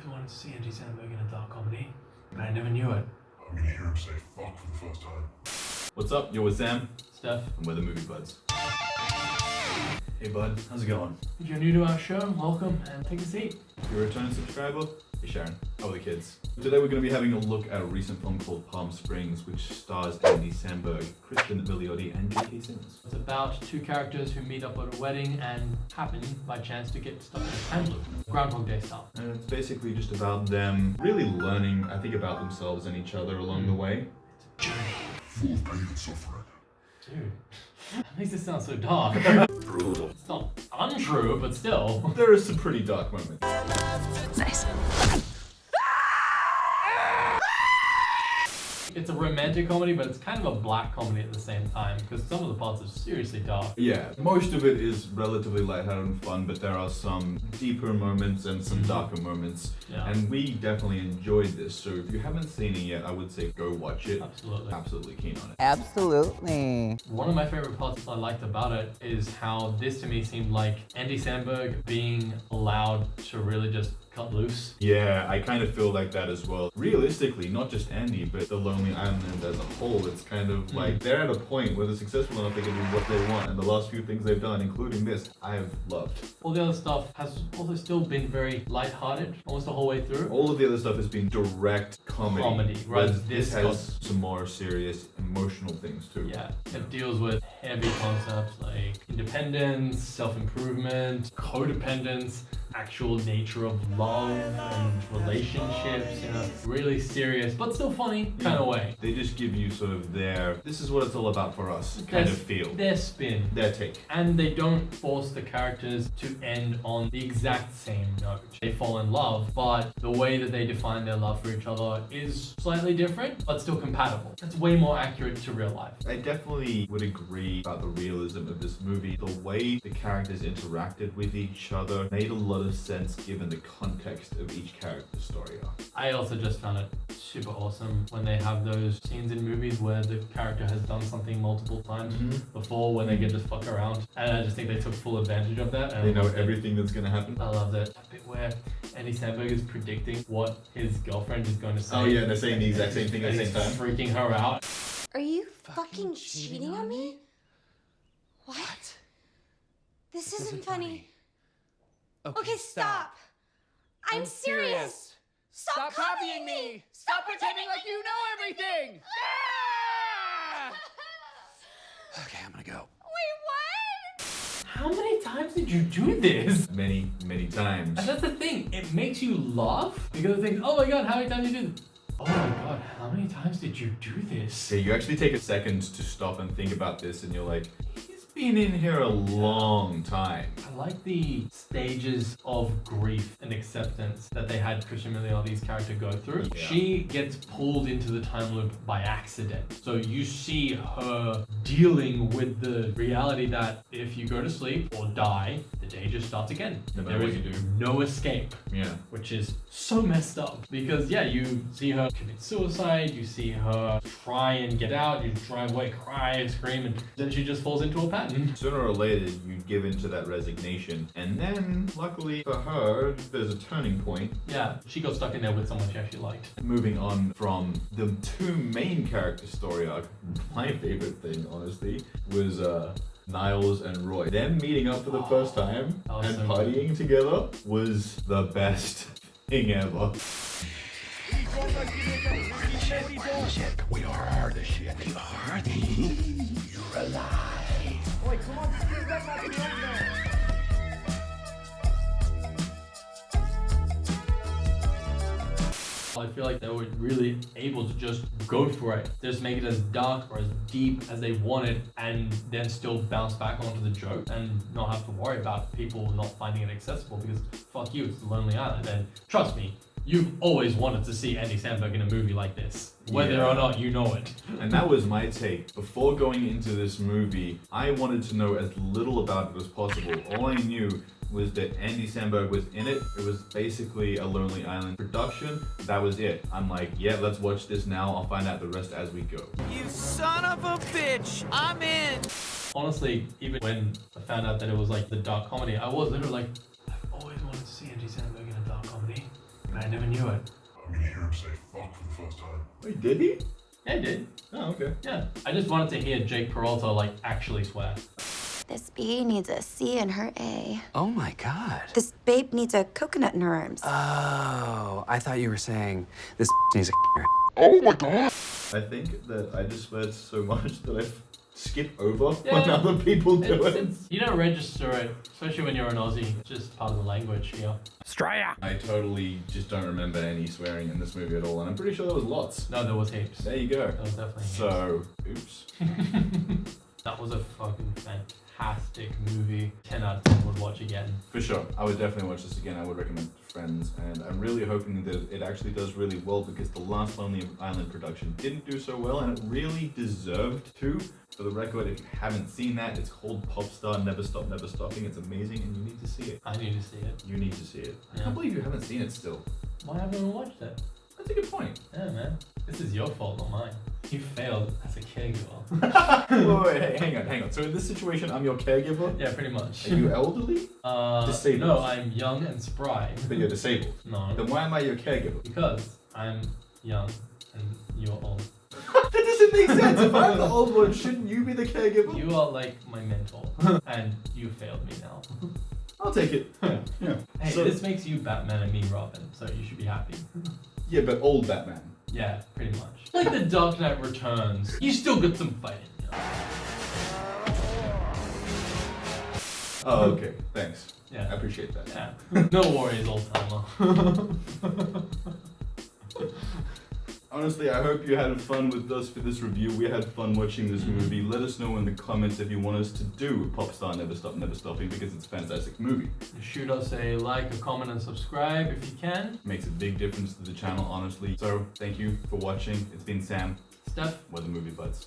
always wanted to see Andy Samberg in a dark comedy, but I never knew it. I'm gonna hear him say fuck for the first time. What's up? You're with Sam. Steph, And we're the movie Budz. Hey bud, how's it going? if you're new to our show, welcome and take a seat. If you're a returning subscriber, hey Sharon. How are the kids? Today we're going to be having a look at a recent film called Palm Springs, which stars Andy Samberg, Cristin, Milioti, and J.K. Simmons. It's about two characters who meet up at a wedding and happen by chance to get stuck in a time loop, Groundhog Day style. And it's basically just about them really learning, I think, about themselves and each other along the way. It's a journey. Full of pain and suffering. Dude, that makes it sound so dark. Brutal. It's not untrue, but still. There are some pretty dark moments. Nice. It's a romantic comedy, but it's kind of a black comedy at the same time, because some of the parts are seriously dark. Yeah, most of it is relatively lighthearted and fun, but there are some deeper moments and some darker moments. Yeah. And we definitely enjoyed this, so if you haven't seen it yet, I would say go watch it. Absolutely. Absolutely keen on it. Absolutely. One of my favorite parts I liked about it is how this to me seemed like Andy Samberg being allowed to really just cut loose. Yeah, I kind of feel like that as well. Realistically, not just Andy, but the Lonely Island as a whole, it's kind of like they're at a point where they're successful enough they can do what they want, and the last few things they've done, including this, I've loved. All the other stuff has also still been very lighthearted, almost the whole way through. All of the other stuff has been direct comedy. Whereas But this this has some more serious, emotional things too. Yeah, it deals with heavy concepts like independence, self-improvement, codependence, actual nature of love and relationships in a really serious but still funny kind of way. They just give you sort of this is what it's all about for us kind of feel. Their spin. Their take. And they don't force the characters to end on the exact same note. They fall in love, but the way that they define their love for each other is slightly different, but still compatible. It's way more accurate to real life. I definitely would agree about the realism of this movie. The way the characters interacted with each other made a lot of sense given the context of each character's story arc. I also just found it super awesome when they have those scenes in movies where the character has done something multiple times before when they get to fuck around. And I just think they took full advantage of that. And They know I loved it. everything that's going to happen. I love that bit where Andy Samberg is predicting what his girlfriend is going to say. Oh yeah, and they're saying the exact same thing at And the he's same time. freaking her out. Are you fucking cheating on me? What? This isn't funny. Okay, stop. I'm serious. Stop copying me. Stop pretending like you know everything! Okay, I'm gonna go. Wait, what? How many times did you do this? Many, many times. And that's the thing. It makes you laugh because it thinks, oh my god, how many times did you do this? Oh my god, how many times did you do this? Yeah, you actually take a second to stop and think about this and you're like, he's been in here a long time. I like the stages of grief and acceptance that they had Cristin Milioti's character go through. Yeah. She gets pulled into the time loop by accident. So you see her dealing with the reality that if you go to sleep or die, the day just starts again. No matter There what is you do. no escape. Yeah. Which is so messed up because yeah, you see her commit suicide, you see her try and get out, you drive away, cry, scream, and then she just falls into a pattern. Sooner or later, you give in to that resignation. And then, luckily for her, there's a turning point. Yeah, she got stuck in there with someone she actually liked. Moving on from the two main character story arc, my favorite thing, honestly, was Niles and Roy. Them meeting up for the first time that was and so partying together was the best thing ever. We are the shit. We are the You're alive. I feel like they were really able to just go for it. Just make it as dark or as deep as they wanted and then still bounce back onto the joke and not have to worry about people not finding it accessible because fuck you, it's the Lonely Island. And trust me, you've always wanted to see Andy Samberg in a movie like this. Whether or not you know it. And that was my take. Before going into this movie, I wanted to know as little about it as possible. All I knew was that Andy Samberg was in it. It was basically a Lonely Island production. That was it. I'm like, yeah, let's watch this now. I'll find out the rest as we go. You son of a bitch! I'm in! Honestly, even when I found out that it was like the dark comedy, I was literally like, I've always wanted to see Andy Samberg in a dark comedy, but I never knew it. I'm gonna hear him say fuck for the first time. Wait, did he? Yeah, I did. Oh, okay. Yeah. I just wanted to hear Jake Peralta like actually swear. This B needs a C in her A. Oh my god. This babe needs a coconut in her arms. Oh, I thought you were saying this needs a Oh my god! I think that I just swear so much that I skip over Yeah. when other people do it. You don't register it, especially when you're an Aussie. It's just part of the language here. Straya. I totally just don't remember any swearing in this movie at all, and I'm pretty sure there was lots. No, there was heaps. There you go. There was definitely heaps. So, oops. That was a fucking fantastic movie. 10 out of 10 would watch again. For sure. I would definitely watch this again. I would recommend it to friends. And I'm really hoping that it actually does really well because the last Lonely Island production didn't do so well and it really deserved to. For the record, if you haven't seen that, it's called Popstar Never Stop Never Stopping. It's amazing and you need to see it. I need to see it. You need to see it. I Yeah. can't believe you haven't seen it still. Why haven't I watched it? That's a good point. Yeah, man. This is your fault, not mine. You failed as a caregiver. Wait, hang on. So in this situation, I'm your caregiver? Yeah, pretty much. Are you elderly? Disabled? No, I'm young and spry. But you're disabled. No, Then why am I your caregiver? because I'm young and you're old. That doesn't make sense. If I'm the old one, shouldn't you be the caregiver? You are like my mentor, and you failed me now. I'll take it. Yeah. Hey, So- this makes you Batman and me Robin, so you should be happy. Yeah, but old Batman. Yeah, pretty much. Like the Dark Knight Returns. You still got some fighting. You know? Oh, okay. Thanks. I Yeah. appreciate that. Yeah. No worries, old timer. Honestly, I hope you had fun with us for this review. We had fun watching this movie. Let us know in the comments if you want us to do Popstar Never Stop Never Stopping because it's a fantastic movie. Shoot us a like, a comment, and subscribe if you can. Makes a big difference to the channel, honestly. So, thank you for watching. It's been Sam. Steph. We're the Movie Buds.